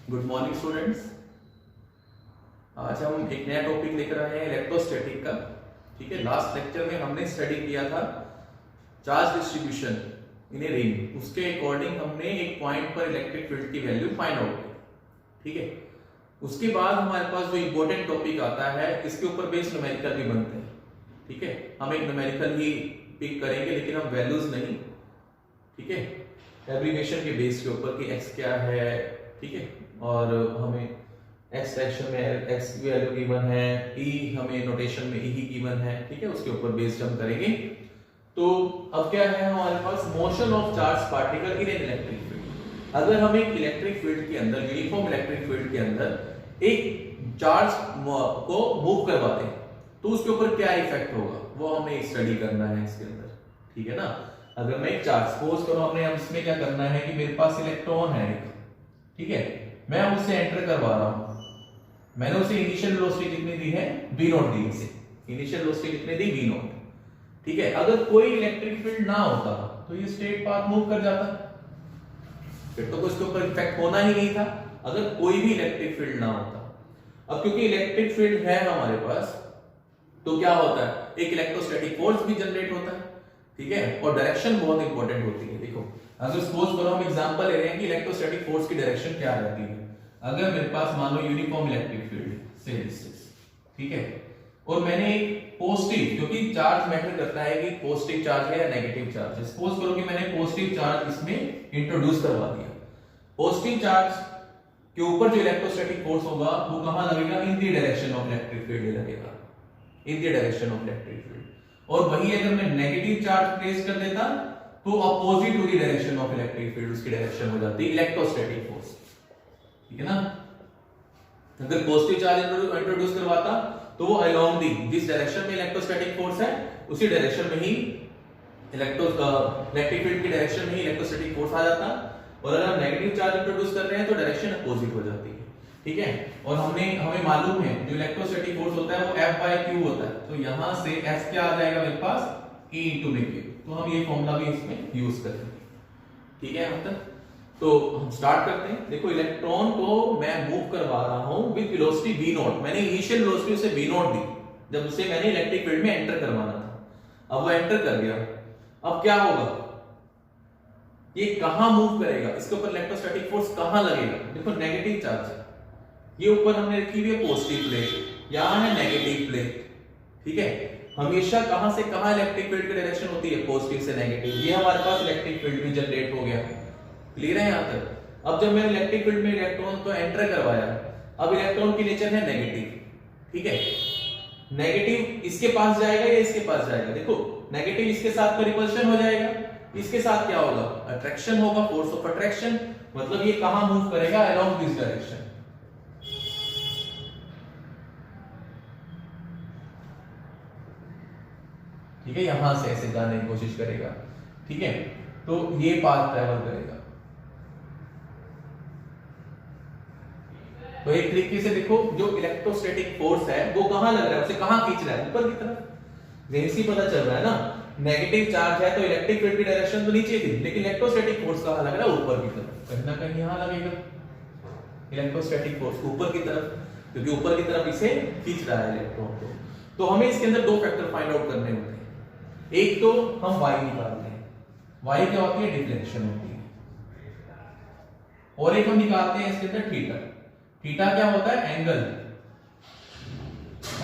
Good morning students. आज हम एक नया टॉपिक लेकर आए हैं इलेक्ट्रोस्टैटिक का। ठीक है, लास्ट लेक्चर में हमने स्टडी किया था charge distribution in a ring. उसके अकॉर्डिंग हमने एक पॉइंट पर इलेक्ट्रिक फील्ड की वैल्यू फाइंड आउट की। ठीक है, उसके बाद हमारे पास जो इंपॉर्टेंट टॉपिक आता है, इसके ऊपर बेस्ड न्यूमेरिकल भी बनते हैं। ठीक है, हम एक न्यूमेरिकल ही पिक करेंगे लेकिन हम वैल्यूज नहीं। ठीक है, एब्रीविएशन के बेस के ऊपर कि x क्या है। ठीक है, और हमें x सेक्शन में x की वैल्यू गिवन है, e हमें नोटेशन में e ही गिवन है। ठीक है, उसके ऊपर बेस्ड हम करेंगे। तो अब क्या है हमारे पास, motion of charge particle in an electric field. अगर हम एक इलेक्ट्रिक फील्ड के अंदर, यूनिफॉर्म इलेक्ट्रिक फील्ड के अंदर एक चार्ज को मूव करवाते हैं तो उसके ऊपर क्या इफेक्ट होगा, वो हमें स्टडी करना है इसके अंदर। ठीक है ना, अगर मैं एक चार्ज सपोज करो, हमने अब इसमें क्या करना है कि मेरे पास इलेक्ट्रॉन है। ठीक है, मैं उसे एंटर करवा रहा हूं। मैंने उसे इनिशियल वेलोसिटी कितनी दी है, v0 दी। इसे इनिशियल वेलोसिटी कितनी दी, v0। ठीक है, अगर कोई इलेक्ट्रिक फील्ड ना होता तो ये स्ट्रेट पाथ मूव कर जाता, फिर तो उसके ऊपर इफेक्ट होना ही नहीं था अगर कोई भी इलेक्ट्रिक फील्ड ना होता। अब क्योंकि इलेक्ट्रिक फील्ड है हमारे पास, तो क्या होता है, एक इलेक्ट्रोस्टैटिक फोर्स भी जनरेट होता है। ठीक है, और डायरेक्शन बहुत इंपॉर्टेंट होती है। देखो, अगर सपोज करो हम एग्जांपल ले रहे हैं कि इलेक्ट्रोस्टैटिक फोर्स की डायरेक्शन क्या रहती है। अगर मेरे पास मान लो यूनिफॉर्म इलेक्ट्रिक फील्ड से डिस्टेंस, ठीक है, और मैंने एक पॉजिटिव, क्योंकि चार्ज मैटर करता है कि पॉजिटिव चार्ज है या नेगेटिव चार्ज है। सपोज करो कि मैंने पॉजिटिव चार्ज इसमें इंट्रोड्यूस करवा दिया। पॉजिटिव चार्ज के ऊपर जो इलेक्ट्रोस्टैटिक फोर्स होगा वो कहां लगेगा, in the direction of electric field लगेगा, in the direction of electric field. और वही अगर मैं नेगेटिव चार्ज प्लेस कर देता तो opposite to the direction of electric field उसकी डायरेक्शन हो जाती है इलेक्ट्रोस्टैटिक फोर्स। ठीक है ना, अगर पॉजिटिव चार्ज इंट्रोड्यूस करवाता तो वो अलोंग दी जिस डायरेक्शन में इलेक्ट्रोस्टैटिक फोर्स है उसी डायरेक्शन में ही इलेक्ट्रिक फील्ड की डायरेक्शन में ही इलेक्ट्रोस्टैटिक फोर्स आ जाता। और अगर हम नेगेटिव चार्ज इंट्रोड्यूस कर रहे हैं तो डायरेक्शन अपोजिट हो जाती है। ठीक है, और हमें मालूम है जो इलेक्ट्रोस्टैटिक फोर्स होता है वो F/Q होता है। तो यहां से S क्या आ जाएगा मेरे पास, E × Q। तो हम ये फॉर्मूला भी इसमें यूज करेंगे। ठीक है, यहां तक तो हम स्टार्ट करते हैं। देखो, इलेक्ट्रॉन को मैं मूव करवा रहा हूं विद वेलोसिटी v0। मैंने इनिशियल वेलोसिटी उसे v0 दी जब उसे मैंने इलेक्ट्रिक फील्ड में एंटर करवाना था। अब वो एंटर कर गया, अब क्या होगा, ये कहां मूव करेगा, इसके ऊपर इलेक्ट्रोस्टैटिक फोर्स कहां लगेगा। देखो, नेगेटिव चार्ज है, ये ऊपर हमने रखी हुई है पॉजिटिव प्लेट, यहां है नेगेटिव प्लेट। ठीक है, हमेशा कहां से कहां इलेक्ट्रिक फील्ड की डायरेक्शन होती है, पॉजिटिव से नेगेटिव। ये हमारे पास इलेक्ट्रिक फील्ड भी जनरेट हो गया। क्लियर है यहां तक। अब जब मैंने इलेक्ट्रिक फील्ड में इलेक्ट्रॉन को एंटर करवाया, अब इलेक्ट्रॉन की नेचर है नेगेटिव। ठीक है, नेगेटिव इसके पास जाएगा या इसके पास जाएगा। देखो, नेगेटिव इसके साथ तो रिपल्शन हो जाएगा, इसके साथ क्या होगा, अट्रैक्शन होगा, फोर्स ऑफ अट्रैक्शन। मतलब ये कहां मूव करेगा, अलोंग दिस डायरेक्शन। ठीक है, यहां से ऐसे जाने की कोशिश करेगा। ठीक है, तो ये पाथ ट्रैवल करेगा। तो एक तरीके से देखो, जो इलेक्ट्रोस्टैटिक फोर्स है वो कहां लग रहा है, उसे कहां खींच रहा है, ऊपर की तरफ। जैसे पता चल रहा है ना, नेगेटिव चार्ज है तो इलेक्ट्रिक फील्ड की डायरेक्शन तो नीचे थी, लेकिन इलेक्ट्रोस्टैटिक फोर्स कहां लग रहा है, ऊपर की तरफ। कहीं ना कहीं यहां लगेगा इलेक्ट्रोस्टैटिक फोर्स ऊपर की तरफ, क्योंकि ऊपर की तरफ इसे खींच रहा है इलेक्ट्रॉन को। तो हमें इसके अंदर दो फैक्टर फाइंड आउट करने होते हैं। एक तो हम y निकालते हैं, y क्या होती है, डिफ्लेक्शन होती है। और एक हम निकालते हैं इसके अंदर थीटा। थीटा क्या होता है, एंगल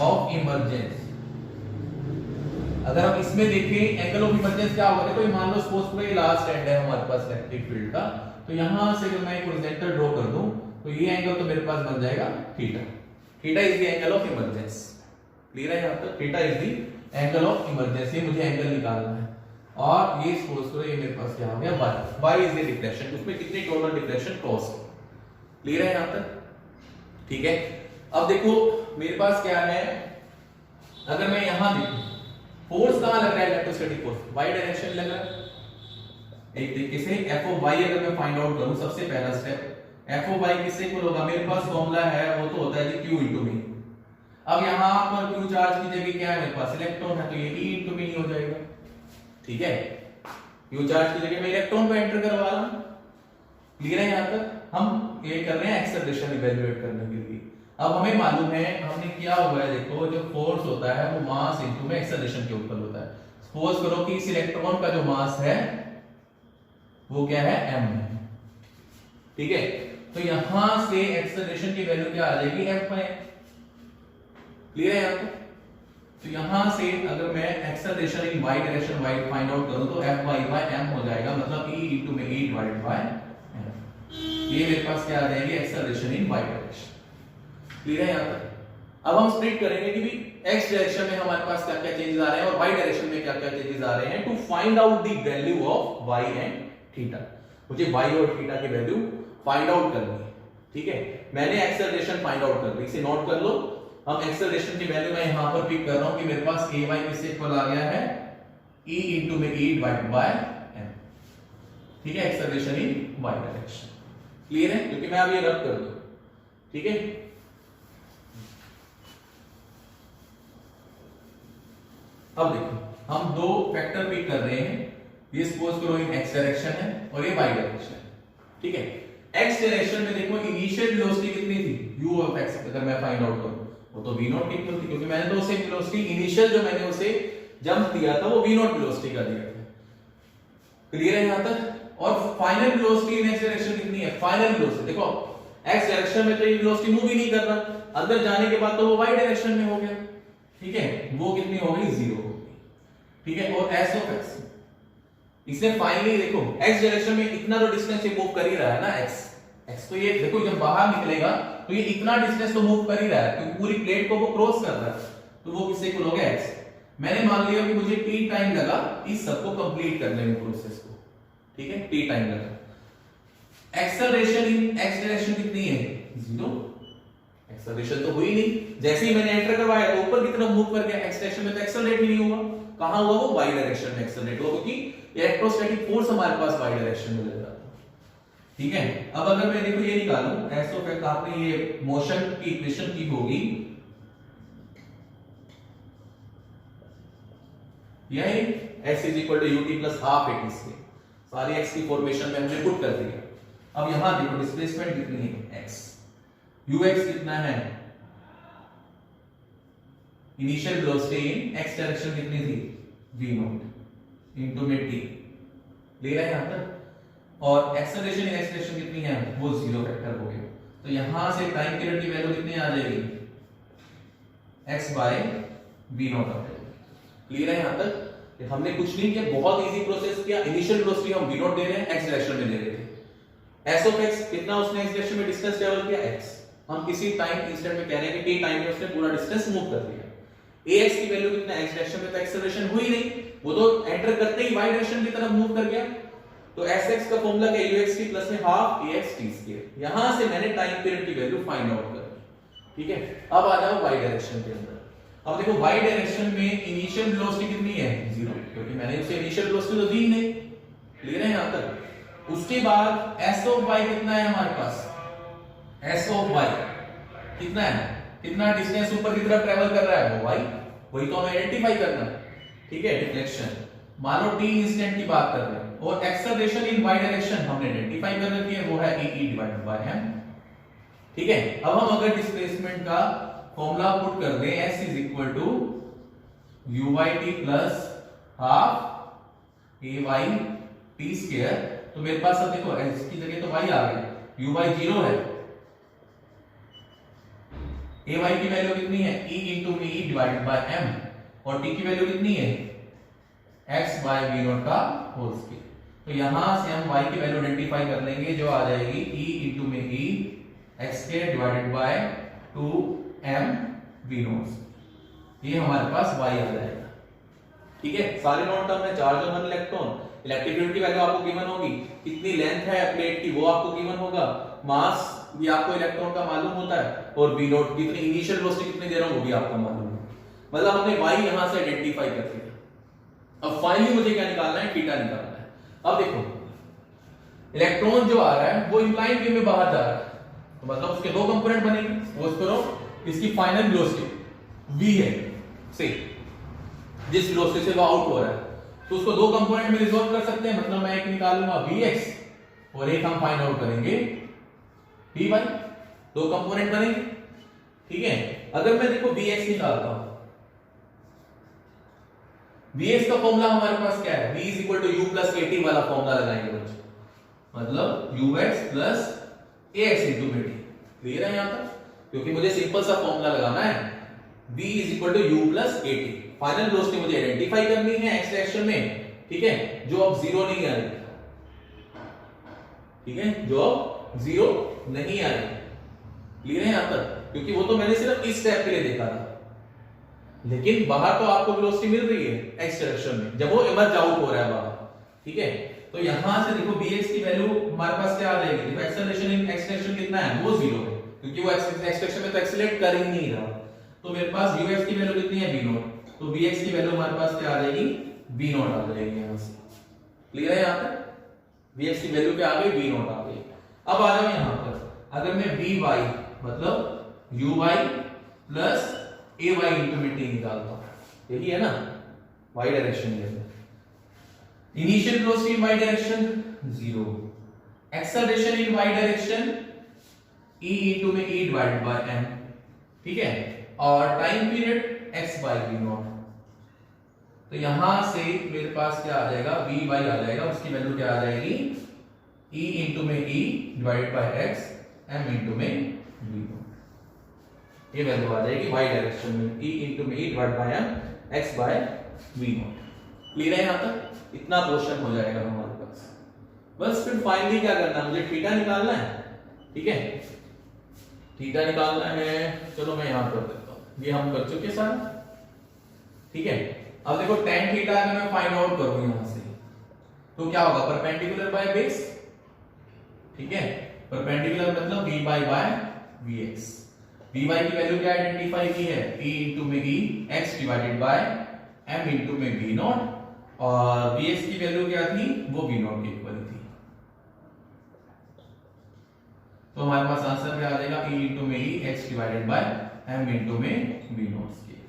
ऑफ इमर्जेंस। अगर हम इसमें देखें एंगल ऑफ इमर्जेंस क्या होगा, देखो मान लो सपोज करो ये लास्ट एंड है हमारे पास इलेक्ट्रिक फील्ड का, तो यहां से अगर मैं एक हॉरिजॉन्टल ड्रॉ कर दूं तो ये एंगल तो मेरे पास बन जाएगा theta. Theta is the angle of emergence. Clear है यहां तक, theta is the angle of emergency. मुझे एंगल निकालना है, और ये सपोज करो ये मेरे पास क्या हो गया, y इज द डिफ्लेक्शन। उसमें कितनी टोटल डिफ्लेक्शन कॉस है। क्लियर है यहां तक। ठीक है, अब देखो मेरे पास क्या है, अगर मैं यहां देखूं फोर्स कहां लग रहा है, इलेक्ट्रोस्टैटिक फोर्स y डायरेक्शन लग रहा है। एक तरीके से f ऑफ y अगर मैं फाइंड आउट करूं, सबसे पहला स्टेप f ऑफ y किससे इक्वल होगा, मेरे पास फॉर्मूला है वो तो होता है q × v। अब यहां पर q चार्ज की जगह क्या है, मेरे पास इलेक्ट्रॉन है, तो ये e × v हो जाएगा। ठीक है, q चार्ज की जगह मैं इलेक्ट्रॉन को एंटर करवा रहा हूं। क्लियर है यहां तक। हम ये कर रहे हैं एक्सेलरेशन इवैल्यूएट करने के लिए। अब हमें मालूम है, हमने किया हुआ है, देखो जो फोर्स होता है वो मास इनटू में एक्सेलरेशन के ऊपर होता है। सपोज करो कि इस इलेक्ट्रॉन का जो मास है वो क्या है, m है, ठीक है। तो यहां से एक्सेलरेशन की वैल्यू क्या आ जाएगी, f बाय। क्लियर है यहां तक? तो यहां से अगर मैं acceleration in y direction y find out करूं तो f y बाय m हो जाएगा, मतलब e इनटू में e डिवाइडेड बाय m। ये मेरे पास क्या आ जाएगी, acceleration in y direction. Clear है यहां तक? अब हम स्प्लिट करेंगे कि भी x डायरेक्शन में हमारे पास क्या क्या चेंजेस आ रहे हैं और y डायरेक्शन में क्या क्या चेंजेस आ रहे हैं, to find out the value of y and theta. मुझे y और थीटा की वैल्यू फाइंड आउट करनी है, ठीक है। मैंने एक्सेलरेशन फाइंड आउट कर ली, इसे नोट कर लो। हम एक्सेलरेशन की वैल्यू मैं यहां पर पिक कर रहा हूं कि मेरे पास ay किससे इक्वल आ गया है, e इनटू में e डिवाइडेड बाय m, ठीक है, acceleration in y direction. Clear है? क्योंकि मैं अब ये रब कर दूं, ठीक है। अब देखो हम दो फैक्टर पिक कर रहे हैं, ये सपोज करो इन x डायरेक्शन है और ये y डायरेक्शन है, ठीक है। x डायरेक्शन में देखो इनिशियल वेलोसिटी कितनी थी, u ऑफ x, अगर मैं फाइंड आउट करूं वो तो v नॉट इक्वल थी, क्योंकि मैंने तो उसे वेलोसिटी इनिशियल जो मैंने उसे जंप दिया था वो v नॉट वेलोसिटी का दिया था। क्लियर है यहां तक? और फाइनल वेलोसिटी इन x डायरेक्शन कितनी है, फाइनल वेलोसिटी देखो x डायरेक्शन में तो ये वेलोसिटी मूव ही नहीं कर रहा, अंदर जाने के बाद तो वो y डायरेक्शन में हो गया, ठीक है। वो कितनी हो गई, 0 हो गई, ठीक है। और s ऑफ x, इसने फाइनली देखो x डायरेक्शन में इतना तो डिस्टेंस ये मूव कर ही रहा है ना, x तो ये देखो जब बाहर निकलेगा तो ये इतना डिस्टेंस तो मूव कर ही रहा है, क्योंकि पूरी प्लेट को वो क्रॉस कर रहा है, तो वो किससे इक्वल हो गया, x। मैंने मान लिया कि मुझे t टाइम लगा इस सब को कंप्लीट करने में, प्रोसेस को, ठीक है, t टाइम लगा। एक्सेलरेशन इन x डायरेक्शन कितनी है, 0। एक्सेलरेशन तो हुई नहीं, जैसे ही मैंने एंटर करवाया तो ऊपर की तरफ मूव कर गया, x डायरेक्शन में तो एक्सेलरेट ही नहीं हुआ। कहां हुआ वो, y डायरेक्शन में एक्सेलरेट हुआ, क्योंकि इलेक्ट्रोस्टैटिक फोर्स हमारे पास y डायरेक्शन में लग रहा था, ठीक है। अब अगर मैं देखो ये निकालूं s ऑफ x, आपने ये मोशन की इक्वेशन की होगी, यही s is equal to ut plus half at square, सारी x की फॉर्मेशन में हमने पुट कर दिया। अब यहां देखो डिस्प्लेसमेंट कितनी है, x, ux कितना है, इनिशियल वेलोसिटी इन x डायरेक्शन कितनी थी, v नॉट इनटू में t। ले रहे हैं यहां तक? और एक्सेलरेशन इन x डायरेक्शन कितनी है, वो 0 फैक्टर हो गया। तो यहां से टाइम पीरियड की वैल्यू कितनी आ जाएगी, x बाय v नॉट आ जाएगी। क्लियर है यहां तक? हमने कुछ नहीं किया, बहुत इजी प्रोसेस किया। इनिशियल वेलोसिटी हम v नॉट दे रहे हैं, x डायरेक्शन में दे रहे थे। s ऑफ x कितना उसने x डायरेक्शन में डिस्टेंस ट्रैवल किया, x। हम किसी टाइम इंस्टेंट में कह रहे हैं कि t टाइम में उसने पूरा डिस्टेंस मूव कर लिया। ax की वैल्यू कितना, x डायरेक्शन में तो एक्सेलरेशन हुई नहीं, वो तो एंटर करते ही y डायरेक्शन की तरफ मूव कर गया। तो sx का फॉर्मूला क्या है, ux t प्लस में हाफ ax t स्क्वायर। यहां से मैंने टाइम पीरियड की वैल्यू फाइंड आउट कर ली, ठीक है। अब आ जाओ y डायरेक्शन के अंदर। अब देखो y डायरेक्शन में इनिशियल वेलोसिटी कितनी है, 0, क्योंकि मैंने उसे इनिशियल वेलोसिटी तो दी नहीं। क्लियर है यहां तक? उसके बाद s ऑफ y कितना है हमारे पास, s ऑफ y कितना है, कितना डिस्टेंस ऊपर की तरफ ट्रैवल कर रहा है, वो y, वही तो हमें आइडेंटिफाई करना है, ठीक है। डिफ्लेक्शन मान लो t इंस्टेंट की बात कर रहे हैं, और एक्सेलरेशन इन y डायरेक्शन हमने आइडेंटिफाई कर रखी है, वो है e डिवाइडेड बाय m, ठीक है। अब हम अगर डिस्प्लेसमेंट का फॉर्मूला पुट कर दें, s is equal to u by t plus half a by t square, तो मेरे पास अब देखो s की जगह तो y आ गया, u बाय 0 है, a y की वैल्यू कितनी है, e इनटू में e डिवाइडेड बाय m, और t की वैल्यू कितनी है, x बाय v नॉट का होल स्क्वायर। तो यहां से हम y की वैल्यू आइडेंटिफाई कर लेंगे, जो आ जाएगी e इनटू में e x square divided by 2m v not. ये हमारे पास y आ जाएगा, ठीक है। सारे नोट टर्म में चार्ज और 1 इलेक्ट्रॉन, इलेक्ट्रिक फील्ड की वैल्यू आपको गिवन होगी, कितनी लेंथ है प्लेट की वो आपको गिवन होगा, मास भी आपको इलेक्ट्रॉन का मालूम होता है, और v नॉट कितनी इनिशियल वेलोसिटी कितनी दे रहा हूं वो भी आपको मालूम है। मतलब हमने y यहां से आइडेंटिफाई कर लिया। अब फाइनली मुझे क्या निकालना है, थीटा निकालना है। अब देखो इलेक्ट्रॉन जो आ रहा है वो इंक्लाइंड वे में बाहर जा रहा है, तो मतलब उसके दो कंपोनेंट बनेंगे। सपोज करो इसकी फाइनल वेलोसिटी v है, से जिस वेलोसिटी से वो आउट हो रहा है, तो उसको दो कंपोनेंट में रिजॉल्व कर सकते हैं। मतलब मैं एक निकालूंगा vx और एक हम फाइंड आउट करेंगे वी वाई, दो कंपोनेंट बनेंगे, ठीक है। अगर मैं देखो वी एक्स निकालता हूं, वी एक्स का फॉर्मूला हमारे पास क्या है, v is equal to u plus a t वाला फॉर्मूला लगाएंगे बच्चों, मतलब u x plus a x into में टी। क्लियर है यहां तक? क्योंकि मुझे सिंपल सा फॉर्मूला लगाना है, v is equal to u plus a t. Final velocity मुझे आइडेंटिफाई करनी है एक्स डायरेक्शन में, ठीक है, जो अब जीरो नहीं आ रही, ठीक है, जो अब जीरो नहीं आ रही। क्लियर है यहां तक? क्योंकि वो तो मैंने सिर्फ इस स्टेप के लिए देखा था, लेकिन बाहर तो आपको वेलोसिटी मिल रही है एक्स डायरेक्शन में, जब वो इमर्ज आउट हो रहा है बाहर, ठीक है। तो यहां से देखो bx की वैल्यू हमारे पास क्या आ जाएगी, देखो एक्सेलरेशन इन एक्स डायरेक्शन कितना है, वो 0 है, क्योंकि वो एक्स डायरेक्शन में तो एक्सेलरेट कर ही नहीं रहा। तो मेरे पास ux की वैल्यू कितनी है, v0, तो vx की वैल्यू हमारे पास क्या आ जाएगी, v0 आ जाएगी यहां से। क्लियर है यहां तक? vx की वैल्यू क्या आ गई, v0 आ गई। अब आ जाओ यहां पर, अगर मैं vy मतलब uy प्लस ay इंटू में t निकालता हूं, यही है ना, y डायरेक्शन में। Initial velocity in y direction 0, acceleration in y direction e into में e डिवाइडेड बाय m, ठीक है, और time period x by v0। तो यहां से मेरे पास क्या आ जाएगा, v बाय आ जाएगा, उसकी वैल्यू क्या आ जाएगी, e इंटू में e divided by x m into में v0। ये वैल्यू आ जाएगी y डायरेक्शन में, e इंटू में e divided by m x by v0। Clear है यहां तक? इतना क्वेश्चन हो जाएगा हमारे पास। बस फिर फाइनली क्या करना है, मुझे थीटा निकालना है, ठीक है, थीटा निकालना है। चलो मैं यहां कर देता हूं, ये हम कर चुके सारा, ठीक है। अब देखो tan थीटा अगर मैं फाइंड आउट करूं यहां से, तो क्या होगा, परपेंडिकुलर बाय बेस, ठीक है, परपेंडिकुलर मतलब v बाय vx। vy की वैल्यू क्या आइडेंटिफाई की है, e इंटू में e x divided by m into में v0, और vx की वैल्यू क्या थी, वो v0 के इक्वल थी। तो हमारे पास आंसर क्या आ जाएगा, e इंटू में e x divided by m into में v0 स्क्वायर,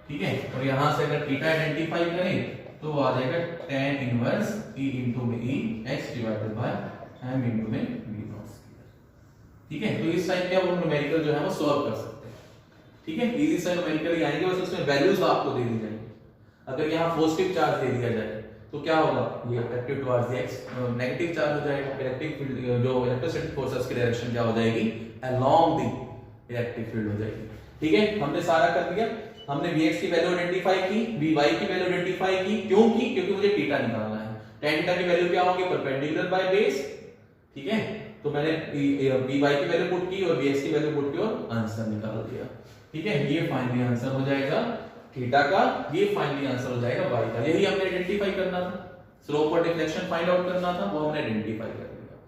ठीक है। और यहां से अगर थीटा आइडेंटिफाई करें तो वो आ जाएगा tan इनवर्स e इंटू में e x divided by m into में v0 स्क्वायर, ठीक है। तो इस टाइप के आप न्यूमेरिकल जो है वो सॉल्व कर सकते हैं, ठीक है। इजी से न्यूमेरिकल ही आएंगे, बस उसमें वैल्यूज आपको दे दी जाएंगी। अगर यहाँ पॉजिटिव चार्ज दे दिया जाए तो क्या होगा, ये attractive towards the x, negative charge हो जाएगा, इलेक्ट्रिक फील्ड जो इलेक्ट्रोस्टैटिक फोर्सेस की डायरेक्शन क्या हो जाएगी, अलोंग द इलेक्ट्रिक फील्ड हो जाएगी, ठीक है। हमने सारा कर दिया, हमने vx की वैल्यू आइडेंटिफाई की, vy की वैल्यू आइडेंटिफाई की, क्योंकि मुझे थीटा निकालना है। tan थीटा की वैल्यू क्या होगी, परपेंडिकुलर बाय बेस, ठीक है। तो मैंने vy की वैल्यू पुट की और vx की वैल्यू पुट की और आंसर निकाल दिया, ठीक है। ये फाइनली आंसर हो जाएगा थीटा का, ये फाइनली आंसर हो जाएगा y का। यही हमने आइडेंटिफाई करना था, स्लोप और डिफ्लेक्शन फाइंड आउट करना था, वो हमने आइडेंटिफाई कर दिया,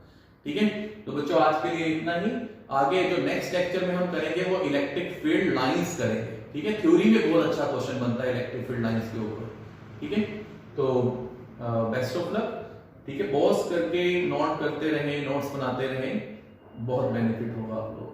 ठीक है। तो बच्चों आज के लिए इतना ही। आगे जो नेक्स्ट लेक्चर में हम करेंगे वो इलेक्ट्रिक फील्ड लाइंस करेंगे, ठीक है। थ्योरी में बहुत अच्छा क्वेश्चन बनता है इलेक्ट्रिक फील्ड लाइंस के ऊपर, ठीक है। तो बेस्ट ऑफ लक, ठीक है। पॉज करके नोट करते रहें, नोट्स बनाते रहें, बहुत बेनिफिट होगा आप लोगों को।